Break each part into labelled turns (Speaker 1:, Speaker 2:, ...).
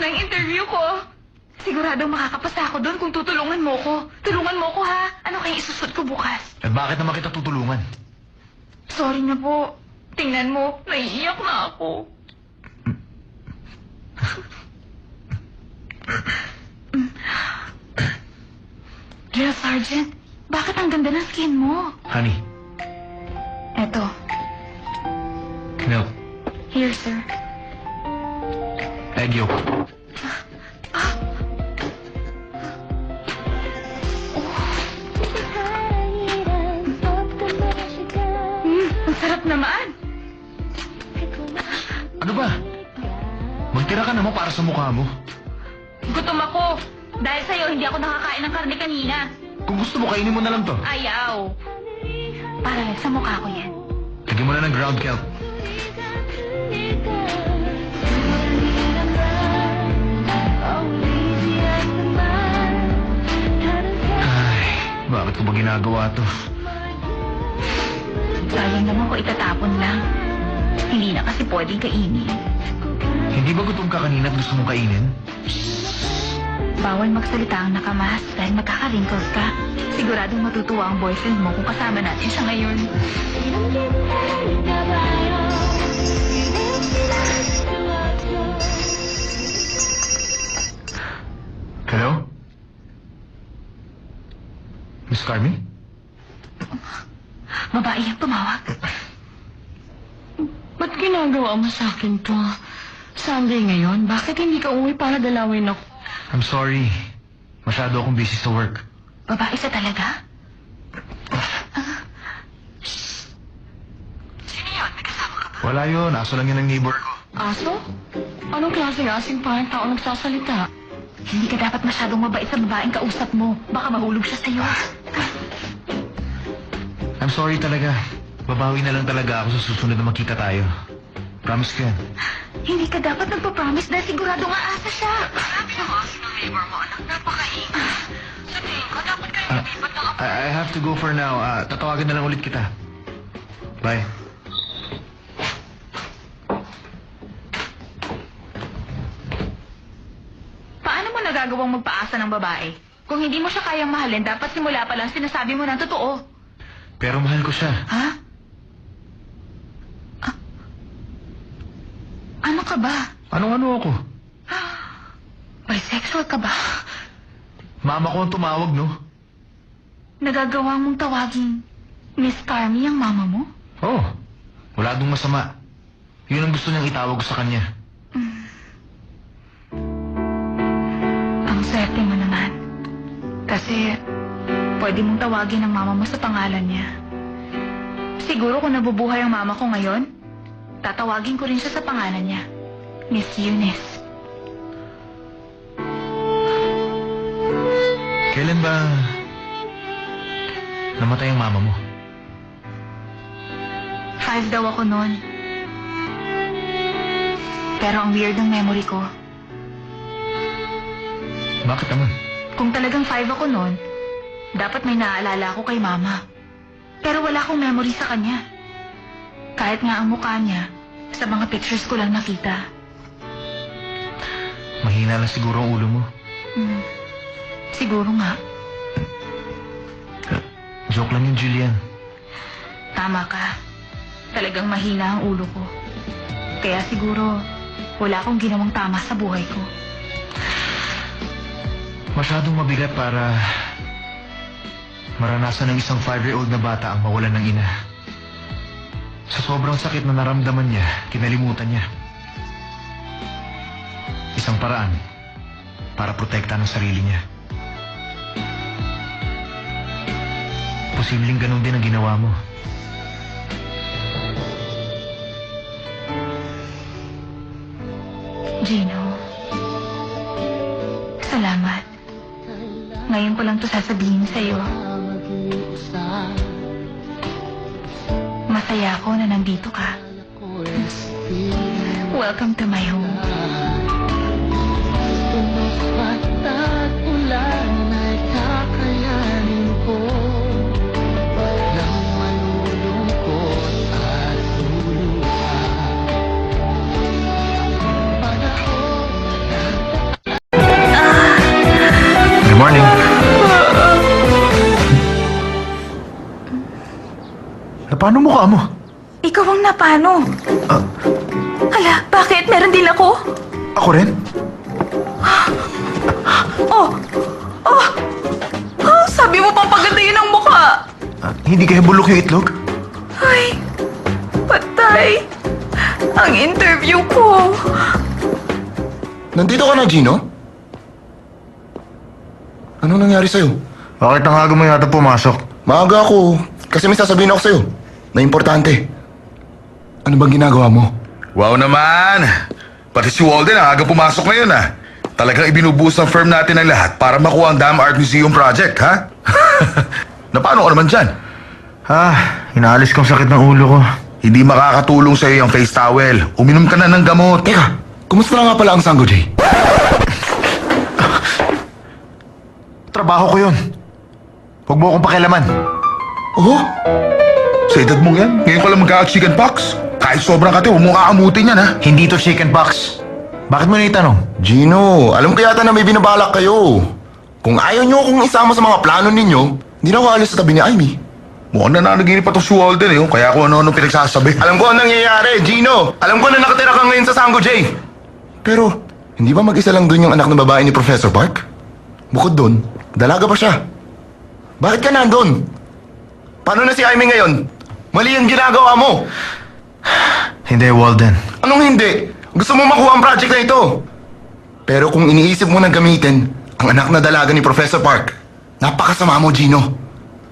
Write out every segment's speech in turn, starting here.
Speaker 1: na yung interview ko. Siguradong makakapasa ako doon kung tutulungan mo ko. Tulungan mo ko, ha? Ano kayang isusot ko bukas?
Speaker 2: Eh bakit naman kita tutulungan?
Speaker 1: Sorry na po. Tingnan mo, naiiyak na ako. Drill Sergeant, bakit ang ganda ng skin mo?
Speaker 2: Honey,
Speaker 1: Eto,
Speaker 2: milk,
Speaker 1: here, sir.
Speaker 2: egg yolk.
Speaker 1: Ang sarap naman.
Speaker 2: Ano ba? Magtira ka naman para sa mukha mo.
Speaker 1: Gutom ako. Dahil sa'yo, hindi ako nakakain ng karne kanina.
Speaker 2: Kung gusto mo, kainin mo na lang to.
Speaker 1: Ayaw. Para lang sa mukha ko yan.
Speaker 2: Lagyan mo na ng ground kelp. Ay, bakit ko ba ginagawa to?
Speaker 1: Sayang naman ko itatapon lang. Hindi na kasi pwedeng kainin.
Speaker 2: Hindi ba gutom ka kanina at gusto mong kainin?
Speaker 1: Bawal magsalita ang nakamas dahil magkaka-wrinkles ka. Siguradong matutuwa ang boyfriend mo kung kasama natin siya ngayon.
Speaker 2: Hello? Miss Carmi?
Speaker 1: Babae ang tumawag.
Speaker 3: Ba't ginagawa mo sa akin to? Sunday ngayon, bakit hindi ka uwi para dalawin ako?
Speaker 2: I'm sorry. Masyado akong busy sa work.
Speaker 1: Babae sa talaga? Sino yun? May kasama ka ba?
Speaker 2: Wala yun. Aso lang yun ng neighbor ko.
Speaker 3: Aso? Anong klaseng asing parang tao nagsasalita?
Speaker 1: Hindi ka dapat masyadong mabait sa babaeng kausap mo. Baka mahulog siya sa'yo.
Speaker 2: I'm sorry talaga. Babawi na lang talaga ako sa susunod na magkita tayo. Promise ko yan.
Speaker 1: Hindi ka dapat nagpa-promise dahil sigurado nga asa siya. Sabi ng aso ng neighbor mo, anak, napakaingay. Sabihin ko, dapat kayo nalipat ng
Speaker 2: I have to go for now. Tatawagan na lang ulit kita. Bye.
Speaker 1: Paano mo nagagawang magpaasa ng babae? Kung hindi mo siya kayang mahalin, dapat simula pa lang sinasabi mo ng totoo.
Speaker 2: Pero mahal ko siya.
Speaker 1: Ha? Ano ka ba?
Speaker 2: Anong-ano ako?
Speaker 1: Bisexual ka ba?
Speaker 2: Mama ko ang tumawag, no?
Speaker 1: Nagagawa mong tawagin Miss Carmi ang mama mo?
Speaker 2: Oh, wala dong masama. Yun ang gusto niyang itawag ko sa kanya.
Speaker 1: Ang swerte mo naman. Kasi pwede mong tawagin ang mama mo sa pangalan niya. Siguro kung nabubuhay ang mama ko ngayon, tatawagin ko rin siya sa pangalan niya. Miss Eunice.
Speaker 2: Kailan ba namatay ang mama mo?
Speaker 1: 5 daw ako noon. Pero ang weird ng memory ko.
Speaker 2: Bakit naman?
Speaker 1: Kung talagang 5 ako noon, dapat may naaalala ako kay mama. Pero wala akong memory sa kanya. Kahit nga ang mukha niya, sa mga pictures ko lang nakita.
Speaker 2: Mahina lang siguro ang ulo mo.
Speaker 1: Siguro nga.
Speaker 2: Joke lang yun, Julian.
Speaker 1: Tama ka. Talagang mahina ang ulo ko. Kaya siguro, wala akong ginawang tama sa buhay ko.
Speaker 2: Masyadong mabigat para maranasan ng isang 5-year-old na bata ang mawalan ng ina. Sa sobrang sakit na naramdaman niya, kinalimutan niya. Isang paraan para protektahan ang sarili niya. Posibleng ganun din ang ginawa mo.
Speaker 1: Gino, salamat. Ngayon ko lang to sasabihin sa'yo. Masaya ako na nandito ka. Welcome to my home.
Speaker 2: Napano mukha mo?
Speaker 1: Ikaw ang napano.
Speaker 2: Ah,
Speaker 1: Hala, bakit? Meron din ako?
Speaker 2: ako rin?
Speaker 1: Oh! Oh! Oh, sabi mo pang paganda yun ang mukha.
Speaker 2: Hindi kaya bulok yung itlog?
Speaker 1: Ay, patay. Ang interview ko.
Speaker 4: Nandito ka na, Gino? Ano nangyari sa'yo?
Speaker 2: Bakit ang aga mo yata pumasok?
Speaker 4: Maaga ako. Kasi may sasabihin ako sa'yo. Na importante. Ano bang ginagawa mo?
Speaker 5: Wow naman! Pati si Walden ang aga pumasok ngayon ah. Talagang ibinubuhos ng firm natin ang lahat para makuha ang Dam Art Museum project, ha? Napano ka naman dyan?
Speaker 2: Inaalis kong sakit ng ulo ko.
Speaker 5: Hindi makakatulong sa'yo yung face towel. Uminom ka na ng gamot.
Speaker 4: Teka, kumusta na nga pala ang Sango J?
Speaker 2: Trabaho ko yun. Huwag mo akong pakialaman.
Speaker 4: Oh?
Speaker 5: Sa edad mong yan, ngayon ka lang magka-chicken pox. Kahit sobrang kati, huwag mong aamutin yan, ha?
Speaker 2: Hindi to chicken pox. Bakit mo naitanong?
Speaker 4: Gino, alam ko yata na may binabalak kayo. Kung ayaw nyo akong isama sa mga plano ninyo, hindi na ako alis sa tabi ni Amy.
Speaker 5: Mukhang nananaginip pa to si Walden, eh. Kaya kung ano-ano pinagsasabi.
Speaker 4: Alam ko ang nangyayari, Gino. Alam ko na nakatira ka ngayon sa Sango J. Pero, hindi ba mag-isa lang dun yung anak ng babae ni Professor Park? Bukod dun, dalaga pa siya. Bakit ka nandun? Paano na si Amy ngayon? Mali ang ginagawa mo.
Speaker 2: Hindi, Walden.
Speaker 4: Anong hindi? Gusto mo makuha ang project na ito. Pero kung iniisip mo na gamitin ang anak na dalaga ni Professor Park, napakasama mo, Gino.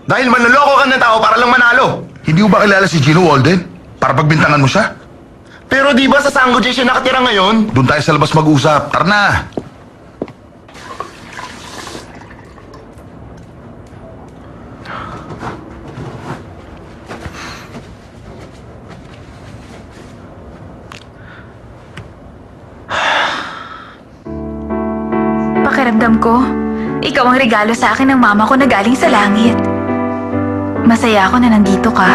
Speaker 4: Dahil manloloko ka ng tao para lang manalo.
Speaker 5: Hindi mo ba kilala si Gino Walden? Para pagbintangan mo siya?
Speaker 4: Pero di ba sa Sango J siya nakatira ngayon?
Speaker 5: Doon tayo sa labas mag-usap. Tara na!
Speaker 1: Pakiramdam ko, ikaw ang regalo sa akin ng mama ko na galing sa langit. Masaya ako na nandito ka.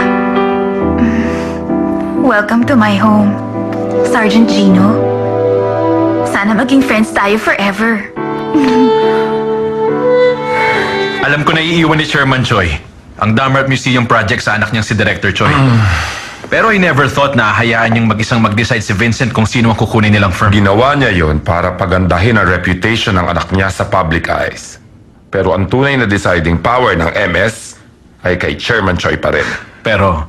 Speaker 1: Welcome to my home, Sergeant Gino. Sana maging friends tayo forever.
Speaker 6: Alam ko na iiwan ni Chairman Choi ang Dam Art Museum project sa anak niyang si Director Choi. Pero I never thought na hayaan niyang mag-isang mag-decide si Vincent kung sino ang kukunin nilang firm.
Speaker 7: Ginawa niya yon para pagandahin ang reputation ng anak niya sa public eyes. Pero ang tunay na deciding power ng MS ay kay Chairman Choi pa rin.
Speaker 6: Pero,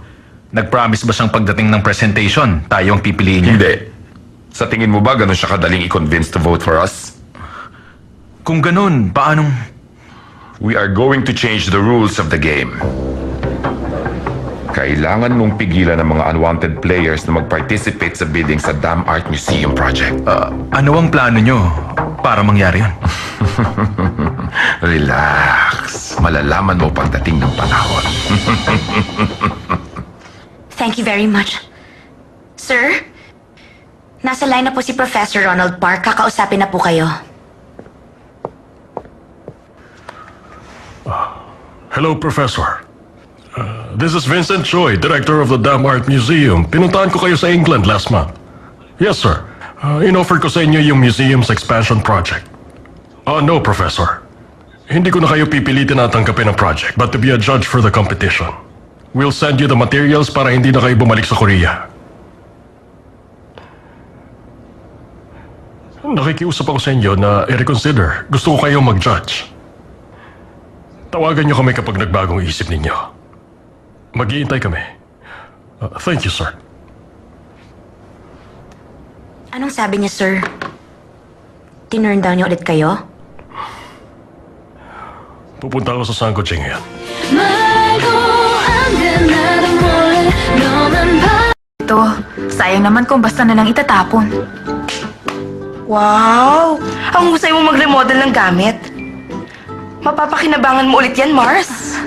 Speaker 6: nag-promise ba siyang pagdating ng presentation, tayo ang pipiliin niya?
Speaker 7: Hindi. Sa tingin mo ba ganun siya kadaling i-convince to vote for us?
Speaker 6: Kung ganun, paanong...
Speaker 7: We are going to change the rules of the game. Kailangan mong pigilan ang mga unwanted players na mag-participate sa bidding sa Dam Art Museum project.
Speaker 6: Ano ang plano niyo para mangyari yun?
Speaker 7: Relax. Malalaman mo pagdating ng panahon.
Speaker 8: Thank you very much. Sir, nasa line na po si Professor Ronald Park. Kakausapin na po kayo.
Speaker 9: Hello, Professor. This is Vincent Choi, Director of the Dam Art Museum. Pinuntahan ko kayo sa England last month. Yes, sir. In-offer ko sa inyo yung museum's expansion project. No, Professor. Hindi ko na kayo pipilitin na tanggapin ang project, but to be a judge for the competition. We'll send you the materials para hindi na kayo bumalik sa Korea. Nakikiusap ako sa inyo na i-reconsider. Gusto ko kayong mag-judge. Tawagan niyo kami kapag nagbagong isip ninyo. Mag-iintay kami. Thank you, sir.
Speaker 8: Anong sabi niya, sir? Tinurn down niyo ulit kayo?
Speaker 9: Pupunta ako sa Sango J ngayon.
Speaker 1: Ito, sayang naman kung basta na lang itatapon.
Speaker 10: Wow! Ang husay mo mag-remodel ng gamit. Mapapakinabangan mo ulit yan, Mars.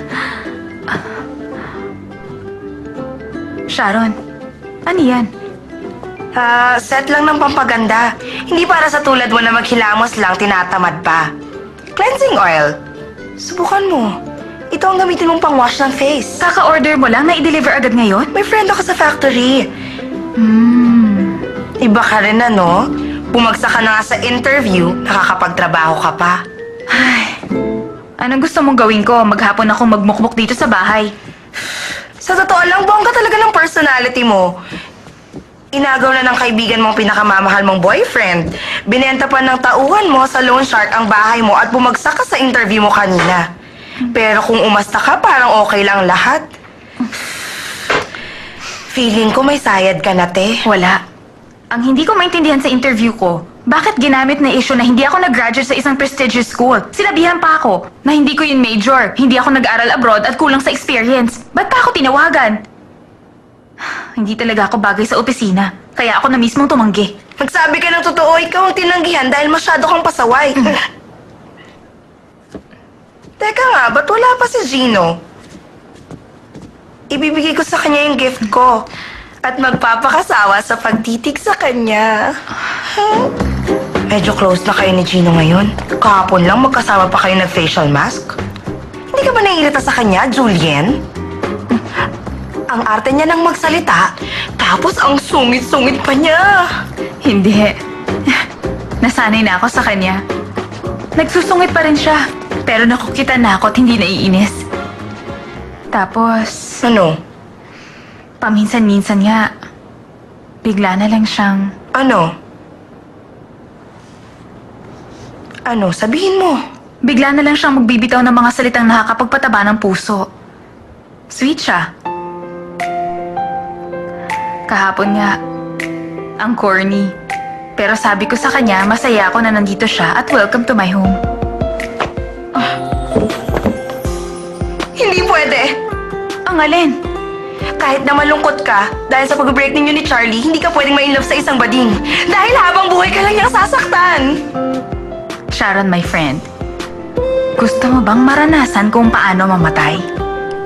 Speaker 1: Sharon, ano yan?
Speaker 10: Set lang ng pampaganda. Hindi para sa tulad mo na maghilamos lang, tinatamad pa. Cleansing oil. Subukan mo. Ito ang gamitin mong pang-wash ng face.
Speaker 1: Kaka-order mo lang na i-deliver agad ngayon?
Speaker 10: May friend ako sa factory. Iba ka rin, ano? Bumagsak ka na nga sa interview, nakakapagtrabaho ka pa.
Speaker 1: Anong gusto mong gawin ko? Maghapon ako magmukmuk dito sa bahay.
Speaker 10: Sa totoo lang, bongga talaga ng personality mo. Inagaw na ng kaibigan mong pinakamamahal mong boyfriend. Binenta pa ng tauhan mo sa loan shark ang bahay mo at bumagsak ka sa interview mo kanina. Pero kung umasta ka, parang okay lang lahat. Feeling ko may sayad ka na, te.
Speaker 1: Wala. Ang hindi ko maintindihan sa interview ko, bakit ginamit na issue na hindi ako nag-graduate sa isang prestigious school? Sinabihan pa ako na hindi ko yun major, hindi ako nag-aral abroad at kulang sa experience. Ba't pa ako tinawagan? Hindi talaga ako bagay sa opisina, kaya ako na mismong tumanggi.
Speaker 10: Magsabi ka ng totoo, ikaw ang tinanggihan dahil masyado kang pasaway. Teka nga, ba't wala pa si Gino? Ibibigay ko sa kanya yung gift ko. At magpapakasawa sa pagtitig sa kanya. Medyo close na kayo ni Gino ngayon. Kahapon lang magkasama pa kayo nag-facial mask. Hindi ka ba naiirita sa kanya, Julien? Ang arte niya nang magsalita, tapos ang sungit-sungit pa niya.
Speaker 1: Hindi. Nasanay na ako sa kanya. Nagsusungit pa rin siya, pero nakukita na ako at hindi naiinis. Tapos,
Speaker 10: Ano?
Speaker 1: paminsan-minsan nga, bigla na lang siyang...
Speaker 10: Ano? Ano? Sabihin mo.
Speaker 1: Bigla na lang siyang magbibitaw ng mga salitang nakakapagpataba ng puso. Sweet siya. Kahapon nga, ang corny. Pero sabi ko sa kanya, masaya ako na nandito siya at welcome to my home.
Speaker 10: Hindi pwede.
Speaker 1: Ang alin?
Speaker 10: Kahit na malungkot ka, dahil sa pag-break ninyo ni Charlie, hindi ka pwedeng ma-inlove sa isang bading. Dahil habang buhay ka lang niyang sasaktan.
Speaker 1: Sharon, my friend. Gusto mo bang maranasan kung paano mamatay?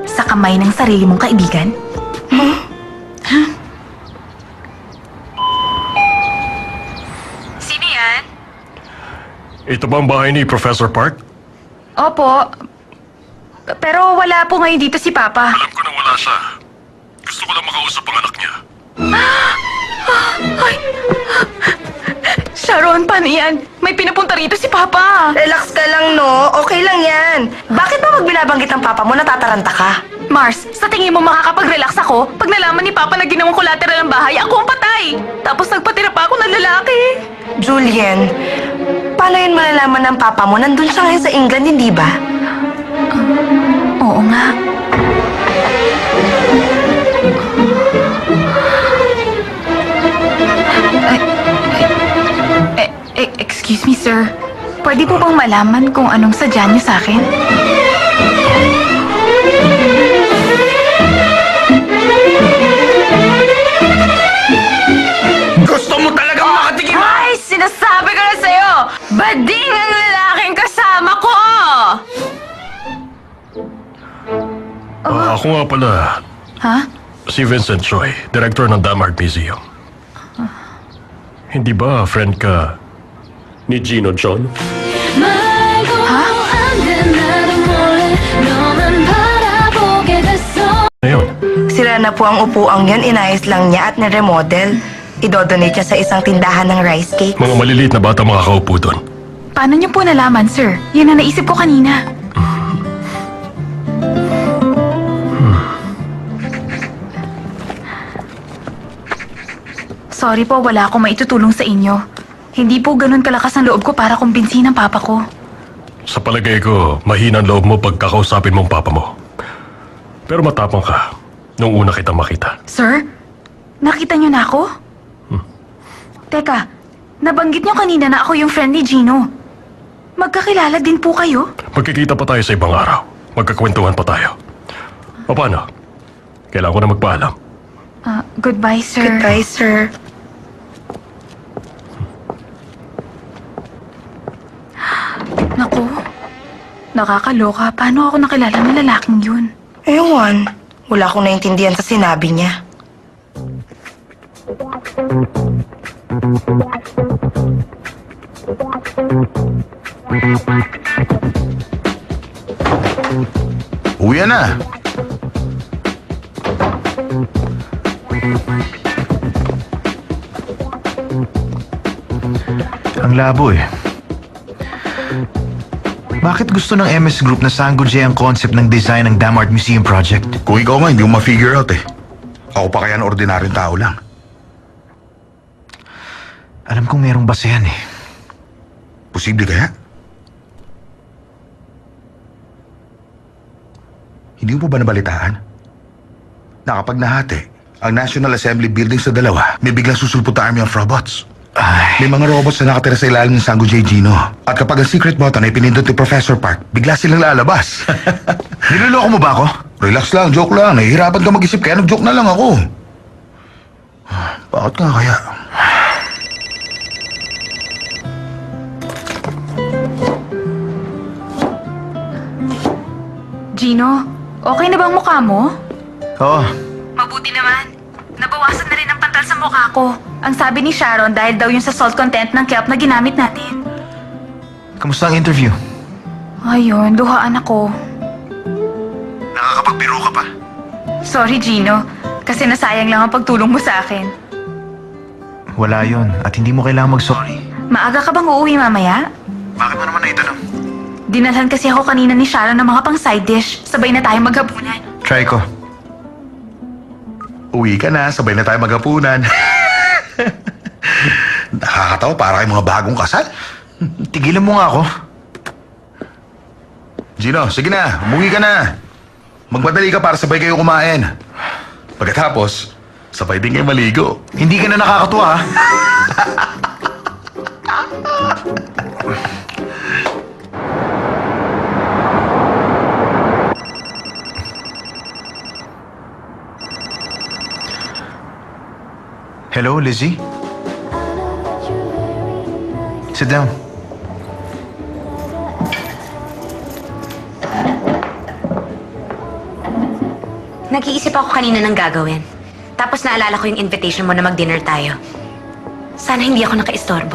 Speaker 1: Sa kamay ng sarili mong kaibigan? Sino yan?
Speaker 9: Ito ba ang bahay ni Professor Park?
Speaker 1: Opo. Pero wala po ngayon dito si Papa.
Speaker 9: Alam ko na wala siya. Gusto ko lang makausap ang anak niya.
Speaker 1: Sharon, paano yan? May pinapunta rito si Papa.
Speaker 10: Relax ka lang, no? Okay lang yan. Bakit ba pag binabanggit ng papa mo, natataranta ka?
Speaker 1: Mars, sa tingin mo makakapag-relax ako? Pag nalaman ni Papa na ginawang collateral ang bahay, ako ang patay. Tapos nagpatira pa ako ng lalaki.
Speaker 10: Julien, paano yun malalaman ng papa mo? Nandun siya ngayon sa England, hindi ba?
Speaker 1: Oo nga. Excuse me, sir. Pwede po bang malaman kung anong sadya niyo sa akin?
Speaker 5: Gusto mo talagang makatikim?
Speaker 1: Ay, sinasabi ko na sa'yo! Bading ang lalaking kasama ko!
Speaker 9: Ako nga pala,
Speaker 1: Ha?
Speaker 9: si Vincent Choi, director ng Dam Art Museum. Hindi ba friend ka ni Gino John? Ngayon,
Speaker 10: Sira na po ang upuang yan, inayos lang niya at niremodel. Idodonate niya sa isang tindahan ng rice cake.
Speaker 9: mga maliliit na bata makakaupo doon.
Speaker 1: Paano niyo po nalaman, sir? Yan ang naisip ko kanina. Sorry po, wala akong maitutulong sa inyo. Hindi po ganun kalakas ang loob ko para kumbinsihin ang papa ko.
Speaker 9: Sa palagay ko, mahina ang loob mo pagkakausapin mong papa mo. Pero matapang ka nung una kitang makita.
Speaker 1: Sir? Nakita niyo na ako? Teka, nabanggit niyo kanina na ako yung friend ni Gino. Magkakilala din po kayo?
Speaker 9: Magkikita pa tayo sa ibang araw. Magkakwentuhan pa tayo. O paano? Kailangan ko na magpaalam.
Speaker 1: Goodbye, sir.
Speaker 10: Goodbye, sir.
Speaker 1: Naku, nakakaloka. Paano ako nakilala ng lalaking yun?
Speaker 10: Ewan, wala akong naintindihan sa sinabi niya.
Speaker 5: Uwi na.
Speaker 2: Ang labo eh. Bakit gusto ng MS Group na Sango J ang concept ng design ng Dam Art Museum project?
Speaker 5: Kung ikaw nga, hindi mo ma-figure out eh. Ako pa kaya na ordinaryong tao lang.
Speaker 2: Alam kong merong basehan eh.
Speaker 5: Posible kaya? Hindi mo ba nabalitaan? Na kapag nahati, ang National Assembly building sa dalawa, may biglang susulpot na army of robots. May mga robots na nakatira sa ilalim ng Sango J. Gino. At kapag ang secret button ay pinindot ni Professor Park, bigla silang lalabas.
Speaker 2: Niloloko mo ba ako?
Speaker 5: Relax lang, joke lang. Nahihirapan ka mag-isip kaya nag-joke na lang ako. Bakit nga kaya?
Speaker 1: Gino, okay na bang mukha mo?
Speaker 2: Oo.
Speaker 1: Mabuti naman. Nabawasan na rin ang pantal sa mukha ko. Ang sabi ni Sharon dahil daw yung sa salt content ng kelp na ginamit natin.
Speaker 2: Kamusta ang interview?
Speaker 1: Ayun, luhaan ako.
Speaker 2: Nakakapagbiro ka pa?
Speaker 1: Sorry, Gino. Kasi nasayang lang ang pagtulong mo sa akin.
Speaker 2: Wala yon at hindi mo kailangang mag-sorry.
Speaker 1: Maaga ka bang uuwi mamaya?
Speaker 2: Bakit mo naman naitanong?
Speaker 1: Dinalhan kasi ako kanina ni Sharon ng mga pang side dish. Sabay na tayong maghapunan.
Speaker 2: Try ko.
Speaker 5: Uwi ka na, sabay na tayo maghapunan. Nakakatawa, para kayong mga bagong kasal.
Speaker 2: Tigilan mo nga ako.
Speaker 5: Gino, sige na, umuwi ka na. Magmadali ka para sabay kayo kumain. Pagkatapos, sabay din kayo maligo.
Speaker 2: Hindi ka na nakakatuwa ha? Hello, Lizzie? Sit down.
Speaker 8: Nag-iisip ako kanina ng gagawin. Tapos naalala ko yung invitation mo na mag-dinner tayo. Sana hindi ako nakaistorbo.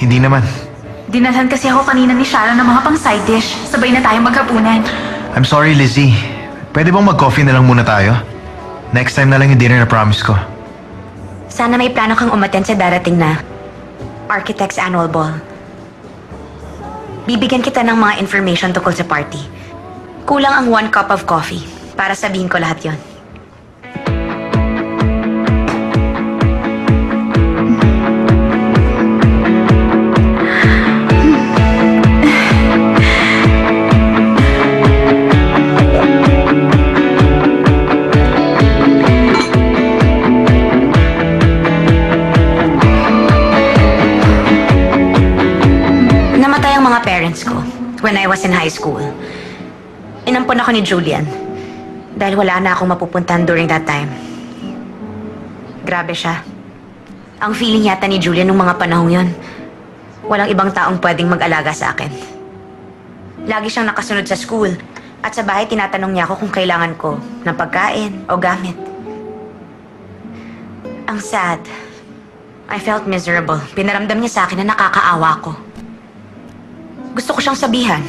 Speaker 2: Hindi naman.
Speaker 1: Dinalhan kasi ako kanina ni Sharon ng mga pang side dish. Sabay na tayong maghapunan.
Speaker 2: I'm sorry, Lizzie. Pwede bang mag-coffee na lang muna tayo? Next time na lang yung dinner na promise ko.
Speaker 8: Sana may plano kang umattend sa darating na Architects Annual Ball. Bibigyan kita ng mga information tungkol sa party. Kulang ang 1 cup of coffee para sabihin ko lahat yon. Namatay ang mga parents ko when I was in high school. Inampon ako ni Julian dahil wala na akong mapupuntahan during that time. Grabe siya. Ang feeling yata ni Julian nung mga panahong yon, walang ibang taong pwedeng mag-alaga sa akin. Lagi siyang nakasunod sa school at sa bahay tinatanong niya ako kung kailangan ko ng pagkain o gamit. Ang sad. I felt miserable. Pinaramdam niya sa akin na nakakaawa ko. Gusto ko siyang sabihan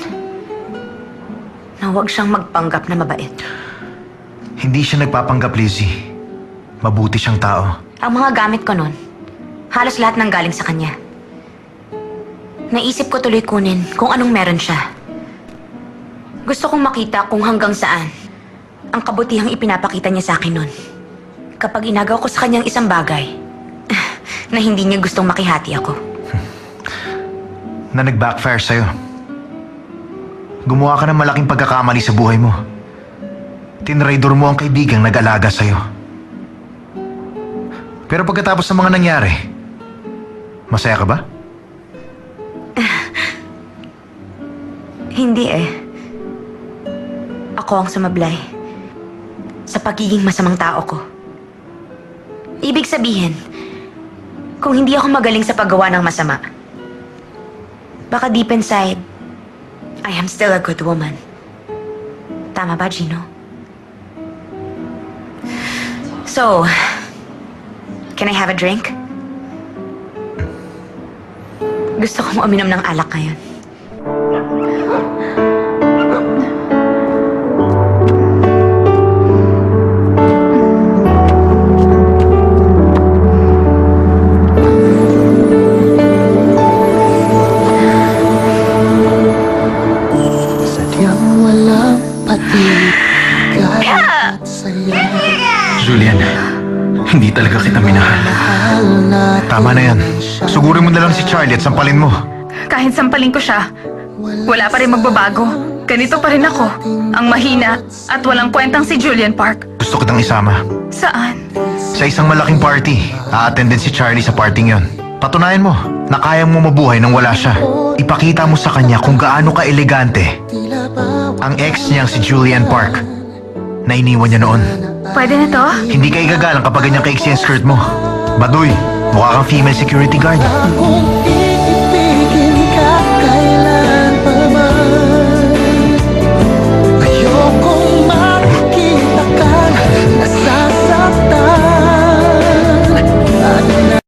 Speaker 8: na huwag siyang magpanggap na mabait.
Speaker 2: Hindi siya nagpapanggap, Lizzie. Mabuti siyang tao.
Speaker 8: Ang mga gamit ko nun, halos lahat nang galing sa kanya. Naisip ko tuloy kunin kung anong meron siya. Gusto kong makita kung hanggang saan ang kabutihang ipinapakita niya sa akin nun. Kapag inagaw ko sa kanyang isang bagay na hindi niya gustong makihati ako.
Speaker 2: Na nag-backfire sa'yo. Gumawa ka ng malaking pagkakamali sa buhay mo. Tinraidor mo ang kaibigang nag-alaga sa'yo. Pero pagkatapos ng mga nangyari, masaya ka ba?
Speaker 8: Hindi eh. Ako ang sumablay sa pagiging masamang tao ko. Ibig sabihin, kung hindi ako magaling sa paggawa ng masama, baka deep inside, I am still a good woman. Tama ba, Gino? So, can I have a drink? Gusto kong uminom ng alak ngayon.
Speaker 6: talaga kita minahal.
Speaker 2: Tama na yan. Sugurin mo na lang si Charlie at sampalin mo.
Speaker 1: Kahit sampalin ko siya, wala pa rin magbabago. Ganito pa rin ako. Ang mahina at walang kwentang si Julian Park.
Speaker 2: Gusto kitang isama.
Speaker 1: Saan?
Speaker 2: Sa isang malaking party, a-attend din si Charlie sa parting yon. Patunayan mo na kaya mo mabuhay nang wala siya. Ipakita mo sa kanya kung gaano ka-elegante ang ex niyang si Julian Park na iniwan niya noon.
Speaker 1: Pwede na to?
Speaker 2: Hindi ka igagalang kapag ganyan kaiksi ang skirt mo. Baduy, mukha kang female security guard.
Speaker 11: Kung iibigin ka, kaya